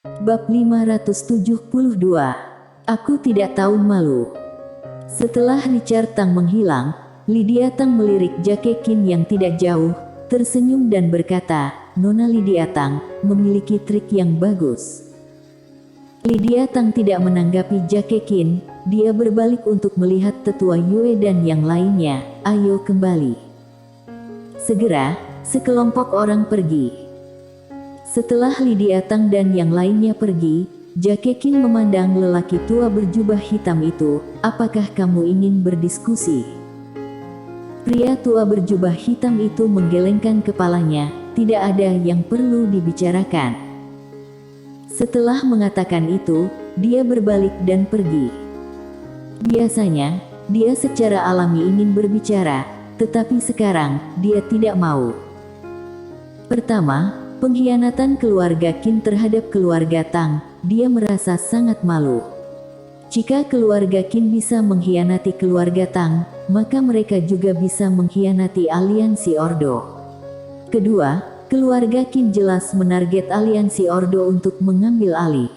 Bab 572. Aku tidak tahu malu. Setelah Richard Tang menghilang, Lydia Tang melirik Jackie Kin yang tidak jauh, tersenyum dan berkata, "Nona Lydia Tang memiliki trik yang bagus." Lydia Tang tidak menanggapi Jackie Kin, dia berbalik untuk melihat tetua Yue dan yang lainnya. "Ayo kembali." Segera, sekelompok orang pergi. Setelah Lydia Tang dan yang lainnya pergi, Jackie Kin memandang lelaki tua berjubah hitam itu. "Apakah kamu ingin berdiskusi?" Pria tua berjubah hitam itu menggelengkan kepalanya. "Tidak ada yang perlu dibicarakan." Setelah mengatakan itu, dia berbalik dan pergi. Biasanya, dia secara alami ingin berbicara, tetapi sekarang, dia tidak mau. Pertama, pengkhianatan keluarga Qin terhadap keluarga Tang, dia merasa sangat malu. Jika keluarga Qin bisa mengkhianati keluarga Tang, maka mereka juga bisa mengkhianati aliansi Ordo. Kedua, keluarga Qin jelas menarget aliansi Ordo untuk mengambil alih.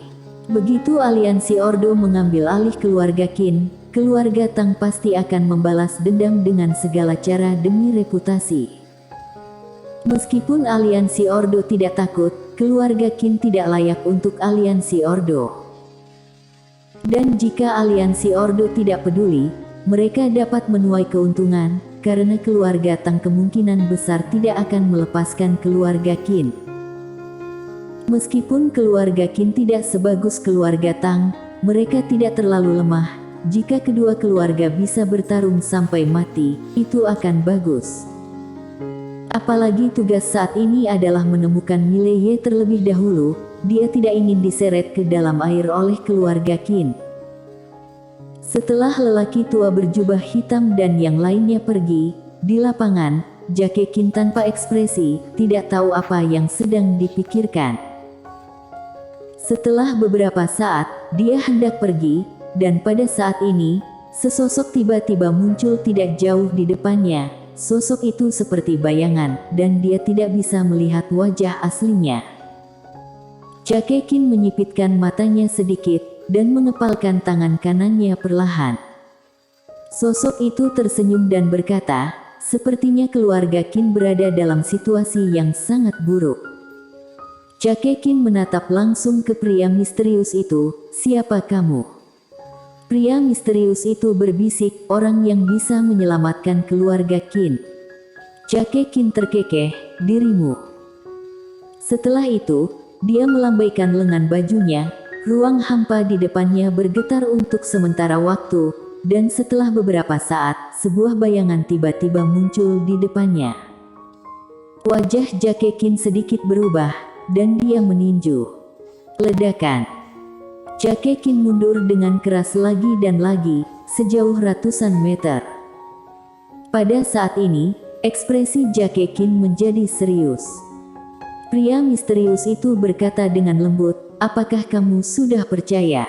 Begitu aliansi Ordo mengambil alih keluarga Qin, keluarga Tang pasti akan membalas dendam dengan segala cara demi reputasi. Meskipun aliansi Ordo tidak takut, keluarga Qin tidak layak untuk aliansi Ordo. Dan jika aliansi Ordo tidak peduli, mereka dapat menuai keuntungan, karena keluarga Tang kemungkinan besar tidak akan melepaskan keluarga Qin. Meskipun keluarga Qin tidak sebagus keluarga Tang, mereka tidak terlalu lemah. Jika kedua keluarga bisa bertarung sampai mati, itu akan bagus. Apalagi tugas saat ini adalah menemukan Mileye terlebih dahulu, dia tidak ingin diseret ke dalam air oleh keluarga Qin. Setelah lelaki tua berjubah hitam dan yang lainnya pergi, di lapangan, Jackie Qin tanpa ekspresi, tidak tahu apa yang sedang dipikirkan. Setelah beberapa saat, dia hendak pergi, dan pada saat ini, sesosok tiba-tiba muncul tidak jauh di depannya. Sosok itu seperti bayangan, dan dia tidak bisa melihat wajah aslinya. Jackie Qin menyipitkan matanya sedikit, dan mengepalkan tangan kanannya perlahan. Sosok itu tersenyum dan berkata, "Sepertinya keluarga Qin berada dalam situasi yang sangat buruk." Jackie Qin menatap langsung ke pria misterius itu. "Siapa kamu?" Pria misterius itu berbisik, "Orang yang bisa menyelamatkan keluarga Qin." Jackie Qin terkekeh, "Dirimu." Setelah itu, dia melambaikan lengan bajunya, ruang hampa di depannya bergetar untuk sementara waktu, dan setelah beberapa saat, sebuah bayangan tiba-tiba muncul di depannya. Wajah Jackie Qin sedikit berubah, dan dia meninju. Ledakan. Jackie Qin mundur dengan keras lagi dan lagi, sejauh ratusan meter. Pada saat ini, ekspresi Jackie Qin menjadi serius. Pria misterius itu berkata dengan lembut, "Apakah kamu sudah percaya?"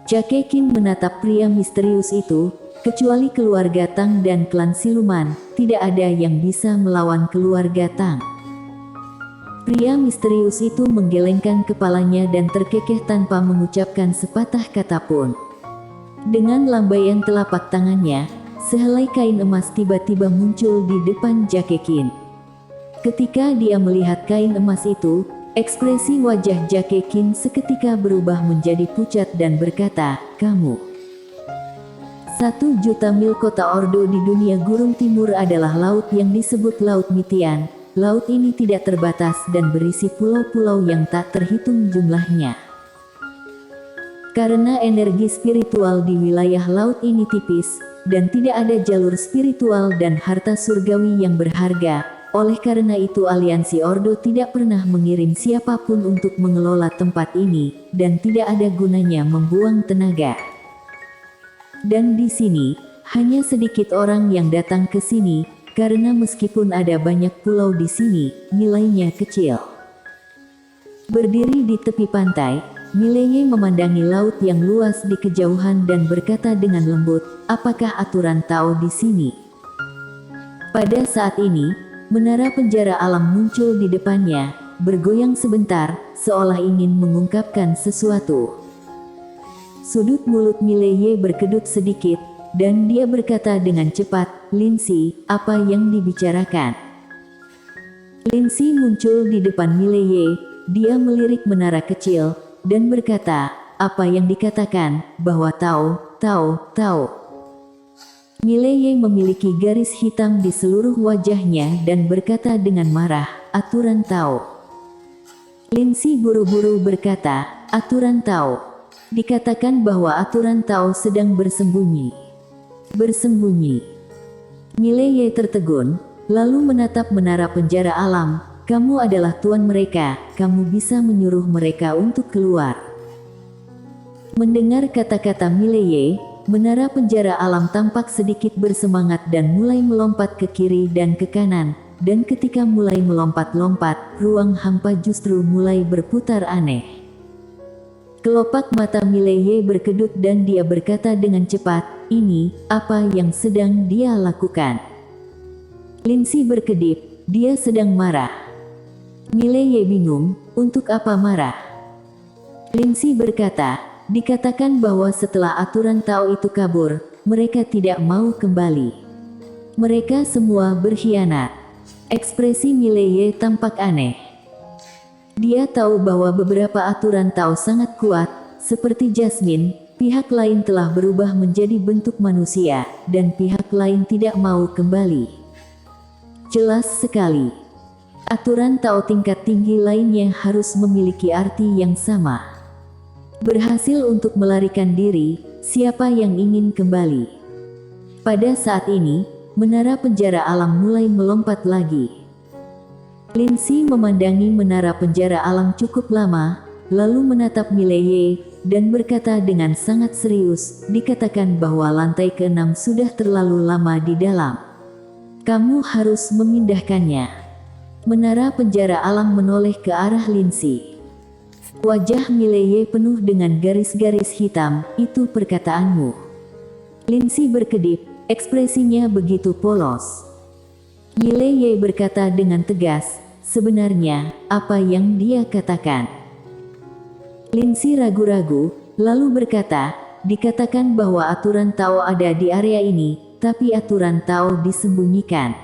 Jackie Qin menatap pria misterius itu, "Kecuali keluarga Tang dan klan siluman, tidak ada yang bisa melawan keluarga Tang." Pria misterius itu menggelengkan kepalanya dan terkekeh tanpa mengucapkan sepatah kata pun. Dengan lambaian telapak tangannya, sehelai kain emas tiba-tiba muncul di depan Jackie Qin. Ketika dia melihat kain emas itu, ekspresi wajah Jackie Qin seketika berubah menjadi pucat dan berkata, "Kamu." 1 juta mil kota Ordo di dunia gurun timur adalah laut yang disebut Laut Mitian. Laut ini tidak terbatas dan berisi pulau-pulau yang tak terhitung jumlahnya. Karena energi spiritual di wilayah laut ini tipis, dan tidak ada jalur spiritual dan harta surgawi yang berharga, oleh karena itu aliansi Ordo tidak pernah mengirim siapapun untuk mengelola tempat ini, dan tidak ada gunanya membuang tenaga. Dan di sini, hanya sedikit orang yang datang ke sini, karena meskipun ada banyak pulau di sini, nilainya kecil. Berdiri di tepi pantai, Mileye memandangi laut yang luas di kejauhan dan berkata dengan lembut, "Apakah aturan Tao di sini?" Pada saat ini, menara penjara alam muncul di depannya, bergoyang sebentar, seolah ingin mengungkapkan sesuatu. Sudut mulut Mileye berkedut sedikit, dan dia berkata dengan cepat, "Lindsay, apa yang dibicarakan?" Lindsay muncul di depan Mileye, dia melirik menara kecil, dan berkata, "Apa yang dikatakan, bahwa tahu." Mileye memiliki garis hitam di seluruh wajahnya dan berkata dengan marah, "Aturan tahu." Lindsay buru-buru berkata, "Aturan tahu. Dikatakan bahwa aturan tahu sedang bersembunyi." Bersembunyi. Mileye tertegun, lalu menatap menara penjara alam. "Kamu adalah tuan mereka, kamu bisa menyuruh mereka untuk keluar." Mendengar kata-kata Mileye, menara penjara alam tampak sedikit bersemangat dan mulai melompat ke kiri dan ke kanan, dan ketika mulai melompat-lompat, ruang hampa justru mulai berputar aneh. Kelopak mata Mileye berkedut dan dia berkata dengan cepat, "Ini, apa yang sedang dia lakukan?" Lindsay berkedip, dia sedang marah. Mileye bingung, untuk apa marah? Lindsay berkata, "Dikatakan bahwa setelah aturan tahu itu kabur, mereka tidak mau kembali. Mereka semua berkhianat." Ekspresi Mileye tampak aneh. Dia tahu bahwa beberapa aturan tahu sangat kuat, seperti Jasmine, pihak lain telah berubah menjadi bentuk manusia, dan pihak lain tidak mau kembali. Jelas sekali. Aturan tahu tingkat tinggi lainnya harus memiliki arti yang sama. Berhasil untuk melarikan diri, siapa yang ingin kembali? Pada saat ini, menara penjara alam mulai melompat lagi. Lindsay memandangi menara penjara alam cukup lama, lalu menatap Mileye, dan berkata dengan sangat serius, "Dikatakan bahwa lantai ke-6 sudah terlalu lama di dalam. Kamu harus memindahkannya." Menara penjara alam menoleh ke arah Lindsay. Wajah Mileye penuh dengan garis-garis hitam, "Itu perkataanmu." Lindsay berkedip, ekspresinya begitu polos. Mileye berkata dengan tegas, "Sebenarnya, apa yang dia katakan?" Lindsay ragu-ragu, lalu berkata, "Dikatakan bahwa aturan tahu ada di area ini, tapi aturan tahu disembunyikan.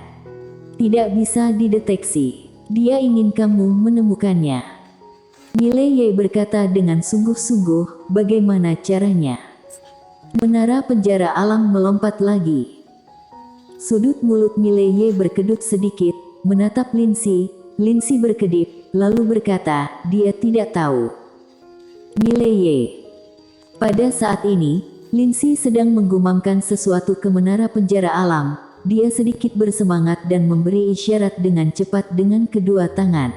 Tidak bisa dideteksi. Dia ingin kamu menemukannya." Mileye berkata dengan sungguh-sungguh, "Bagaimana caranya?" Menara penjara alam melompat lagi. Sudut mulut Mileye berkedut sedikit, menatap Lindsay. Lindsay berkedip, lalu berkata, "Dia tidak tahu." Mileye. Pada saat ini, Lindsay sedang menggumamkan sesuatu ke menara penjara alam. Dia sedikit bersemangat dan memberi isyarat dengan cepat dengan kedua tangan.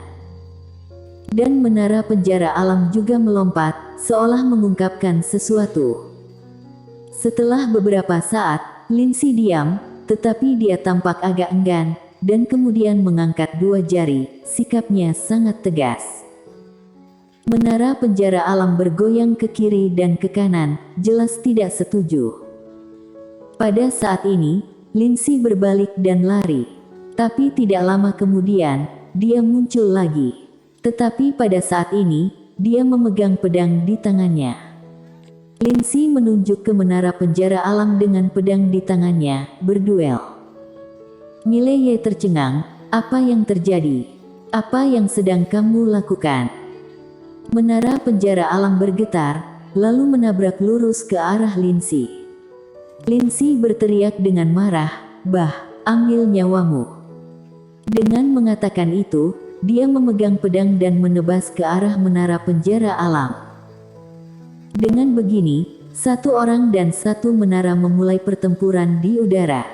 Dan menara penjara alam juga melompat, seolah mengungkapkan sesuatu. Setelah beberapa saat, Lindsay diam, tetapi dia tampak agak enggan, dan kemudian mengangkat dua jari, sikapnya sangat tegas. Menara penjara alam bergoyang ke kiri dan ke kanan, jelas tidak setuju. Pada saat ini, Lindsay berbalik dan lari. Tapi tidak lama kemudian, dia muncul lagi. Tetapi pada saat ini, dia memegang pedang di tangannya. Lindsay menunjuk ke menara penjara alam dengan pedang di tangannya, berduel. Mileye tercengang, "Apa yang terjadi? Apa yang sedang kamu lakukan?" Menara penjara alam bergetar, lalu menabrak lurus ke arah Lindsay. Lindsay berteriak dengan marah, "Bah, ambil nyawamu." Dengan mengatakan itu, dia memegang pedang dan menebas ke arah menara penjara alam. Dengan begini, satu orang dan satu menara memulai pertempuran di udara.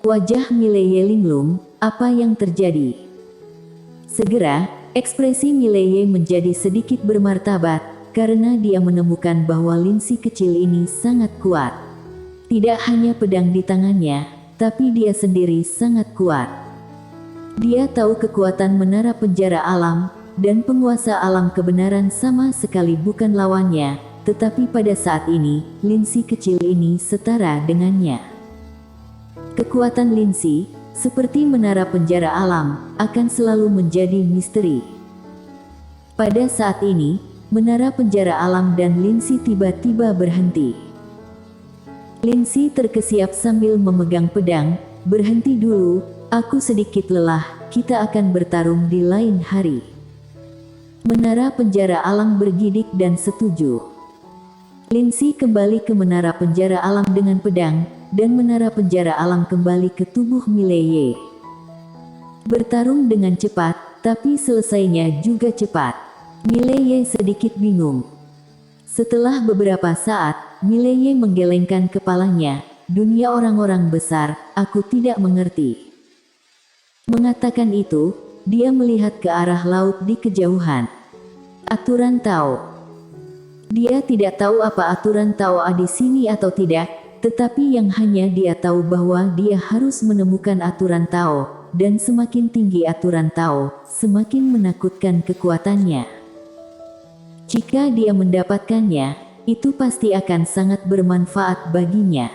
Wajah Mileye linglung, apa yang terjadi? Segera, ekspresi Mileye menjadi sedikit bermartabat, karena dia menemukan bahwa Lindsay kecil ini sangat kuat. Tidak hanya pedang di tangannya, tapi dia sendiri sangat kuat. Dia tahu kekuatan menara penjara alam, dan penguasa alam kebenaran sama sekali bukan lawannya, tetapi pada saat ini, Lindsay kecil ini setara dengannya. Kekuatan Lindsay, seperti menara penjara alam, akan selalu menjadi misteri. Pada saat ini, menara penjara alam dan Lindsay tiba-tiba berhenti. Lindsay terkesiap sambil memegang pedang. Berhenti dulu, aku sedikit lelah, kita akan bertarung di lain hari. Menara penjara alam bergidik dan setuju. Lindsay kembali ke menara penjara alam dengan pedang, dan menara penjara alam kembali ke tubuh Mileye. Bertarung dengan cepat, tapi selesainya juga cepat. Mileye sedikit bingung. Setelah beberapa saat, Mileye menggelengkan kepalanya. Dunia orang-orang besar, aku tidak mengerti. Mengatakan itu, dia melihat ke arah laut di kejauhan. Aturan Tao. Dia tidak tahu apa aturan Tao di sini atau tidak, tetapi yang hanya dia tahu bahwa dia harus menemukan aturan Tao, dan semakin tinggi aturan Tao, semakin menakutkan kekuatannya. Jika dia mendapatkannya, itu pasti akan sangat bermanfaat baginya.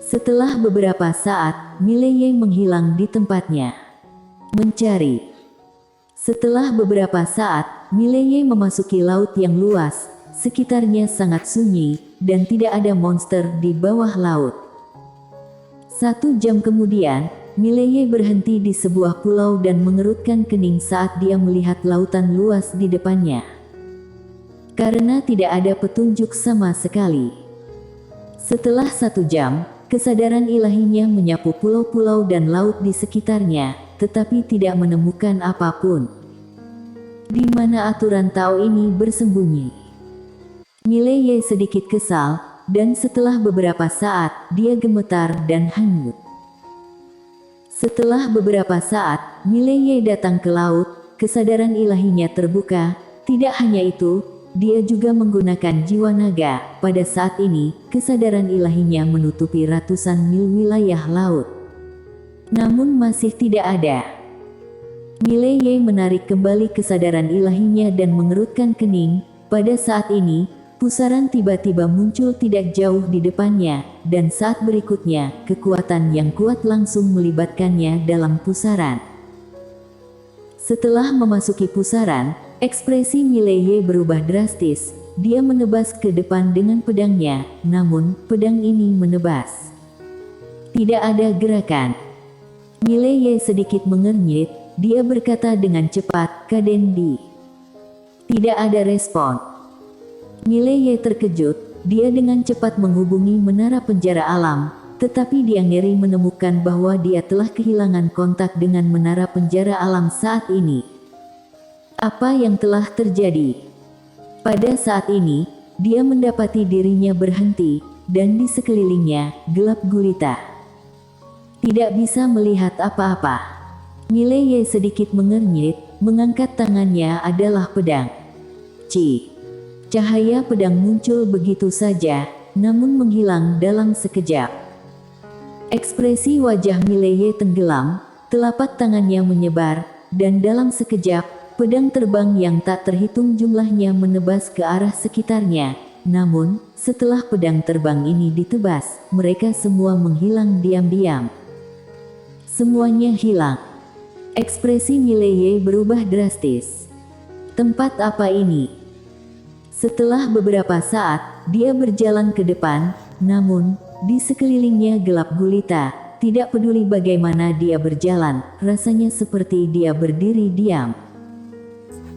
Setelah beberapa saat, Mileye menghilang di tempatnya. Mencari. Setelah beberapa saat, Mileye memasuki laut yang luas. Sekitarnya sangat sunyi, dan tidak ada monster di bawah laut. 1 jam kemudian, Mileye berhenti di sebuah pulau dan mengerutkan kening saat dia melihat lautan luas di depannya. Karena tidak ada petunjuk sama sekali. Setelah 1 jam, kesadaran ilahinya menyapu pulau-pulau dan laut di sekitarnya, tetapi tidak menemukan apapun. Di mana aturan Tao ini bersembunyi? Mileye sedikit kesal, dan setelah beberapa saat, dia gemetar dan hanyut. Setelah beberapa saat, Mileye datang ke laut, kesadaran ilahinya terbuka. Tidak hanya itu, dia juga menggunakan jiwa naga. Pada saat ini, kesadaran ilahinya menutupi ratusan mil wilayah laut. Namun masih tidak ada. Mileye menarik kembali kesadaran ilahinya dan mengerutkan kening. Pada saat ini, pusaran tiba-tiba muncul tidak jauh di depannya, dan saat berikutnya, kekuatan yang kuat langsung melibatkannya dalam pusaran. Setelah memasuki pusaran, ekspresi Mileye berubah drastis. Dia menebas ke depan dengan pedangnya, namun pedang ini menebas. Tidak ada gerakan. Mileye sedikit mengernyit, dia berkata dengan cepat, "Kadendi." Tidak ada respon. Mileye terkejut, dia dengan cepat menghubungi menara penjara alam, tetapi dia ngeri menemukan bahwa dia telah kehilangan kontak dengan menara penjara alam saat ini. Apa yang telah terjadi? Pada saat ini, dia mendapati dirinya berhenti, dan di sekelilingnya, gelap gulita. Tidak bisa melihat apa-apa. Mileye sedikit mengernyit, mengangkat tangannya adalah pedang. Cahaya pedang muncul begitu saja, namun menghilang dalam sekejap. Ekspresi wajah Mileye tenggelam, telapak tangannya menyebar, dan dalam sekejap, pedang terbang yang tak terhitung jumlahnya menebas ke arah sekitarnya. Namun, setelah pedang terbang ini ditebas, mereka semua menghilang diam-diam. Semuanya hilang. Ekspresi Mileye berubah drastis. Tempat apa ini? Setelah beberapa saat, dia berjalan ke depan, namun, di sekelilingnya gelap gulita. Tidak peduli bagaimana dia berjalan, rasanya seperti dia berdiri diam.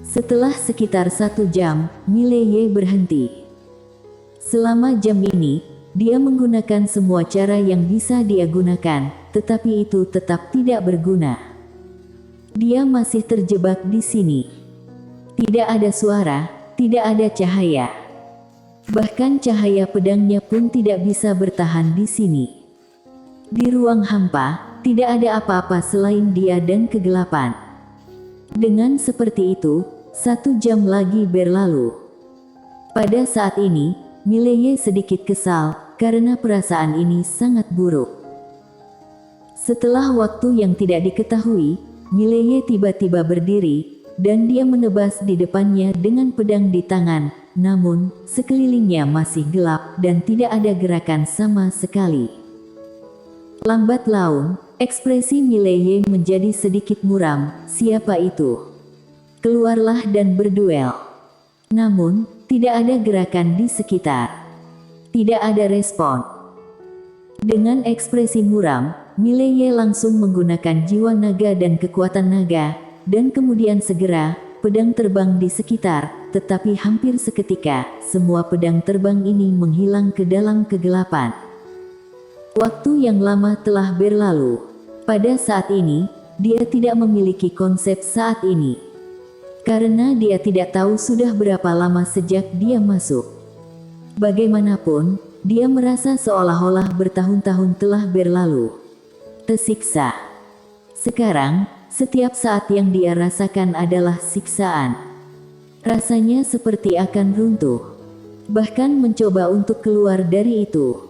Setelah sekitar 1 jam, Mileye berhenti. Selama jam ini, dia menggunakan semua cara yang bisa dia gunakan, tetapi itu tetap tidak berguna. Dia masih terjebak di sini. Tidak ada suara, tidak ada cahaya. Bahkan cahaya pedangnya pun tidak bisa bertahan di sini. Di ruang hampa, tidak ada apa-apa selain dia dan kegelapan. Dengan seperti itu, 1 jam lagi berlalu. Pada saat ini, Mileye sedikit kesal, karena perasaan ini sangat buruk. Setelah waktu yang tidak diketahui, Mileye tiba-tiba berdiri, dan dia menebas di depannya dengan pedang di tangan. Namun, sekelilingnya masih gelap dan tidak ada gerakan sama sekali. Lambat laun, ekspresi Mileye menjadi sedikit muram. Siapa itu? Keluarlah dan berduel. Namun, tidak ada gerakan di sekitar. Tidak ada respon. Dengan ekspresi muram, Mileye langsung menggunakan jiwa naga dan kekuatan naga, dan kemudian segera, pedang terbang di sekitar, tetapi hampir seketika, semua pedang terbang ini menghilang ke dalam kegelapan. Waktu yang lama telah berlalu. Pada saat ini, dia tidak memiliki konsep saat ini. Karena dia tidak tahu sudah berapa lama sejak dia masuk. Bagaimanapun, dia merasa seolah-olah bertahun-tahun telah berlalu. Tersiksa. Sekarang, setiap saat yang dia rasakan adalah siksaan. Rasanya seperti akan runtuh. Bahkan mencoba untuk keluar dari itu.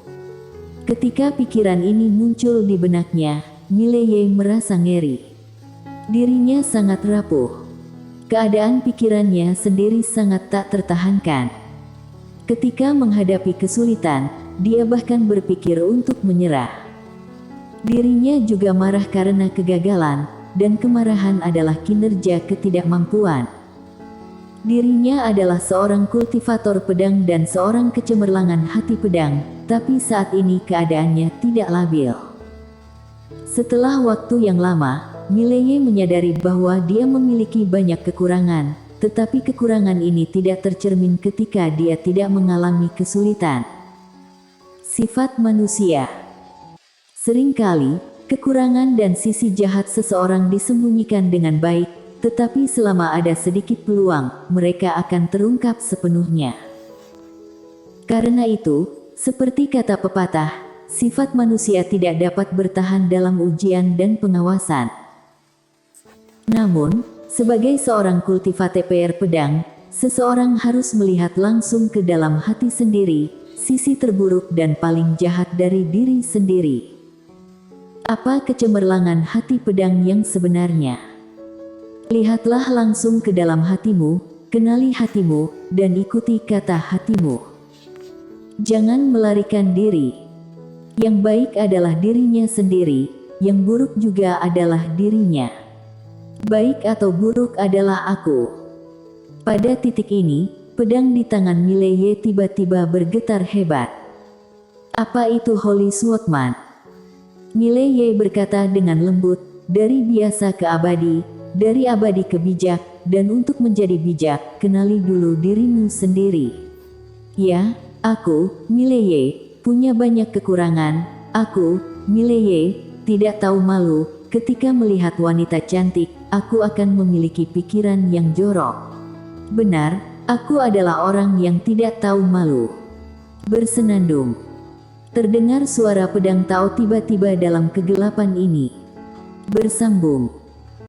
Ketika pikiran ini muncul di benaknya, Mileye merasa ngeri. Dirinya sangat rapuh. Keadaan pikirannya sendiri sangat tak tertahankan. Ketika menghadapi kesulitan, dia bahkan berpikir untuk menyerah. Dirinya juga marah karena kegagalan, dan kemarahan adalah kinerja ketidakmampuan. Dirinya adalah seorang kultivator pedang dan seorang kecemerlangan hati pedang, tapi saat ini keadaannya tidak labil. Setelah waktu yang lama, Mileye menyadari bahwa dia memiliki banyak kekurangan, tetapi kekurangan ini tidak tercermin ketika dia tidak mengalami kesulitan. Sifat manusia. Seringkali, kekurangan dan sisi jahat seseorang disembunyikan dengan baik, tetapi selama ada sedikit peluang, mereka akan terungkap sepenuhnya. Karena itu, seperti kata pepatah, sifat manusia tidak dapat bertahan dalam ujian dan pengawasan. Namun, sebagai seorang kultivator pedang, seseorang harus melihat langsung ke dalam hati sendiri, sisi terburuk dan paling jahat dari diri sendiri. Apa kecemerlangan hati pedang yang sebenarnya? Lihatlah langsung ke dalam hatimu, kenali hatimu, dan ikuti kata hatimu. Jangan melarikan diri. Yang baik adalah dirinya sendiri, yang buruk juga adalah dirinya. Baik atau buruk adalah aku. Pada titik ini, pedang di tangan Mileye tiba-tiba bergetar hebat. Apa itu Holy Swordsman? Mileye berkata dengan lembut, dari biasa ke abadi, dari abadi ke bijak, dan untuk menjadi bijak, kenali dulu dirimu sendiri. Ya, aku, Mileye, punya banyak kekurangan. Aku, Mileye, tidak tahu malu. Ketika melihat wanita cantik, aku akan memiliki pikiran yang jorok. Benar, aku adalah orang yang tidak tahu malu. Bersenandung. Terdengar suara pedang Tao tiba-tiba dalam kegelapan ini. Bersambung.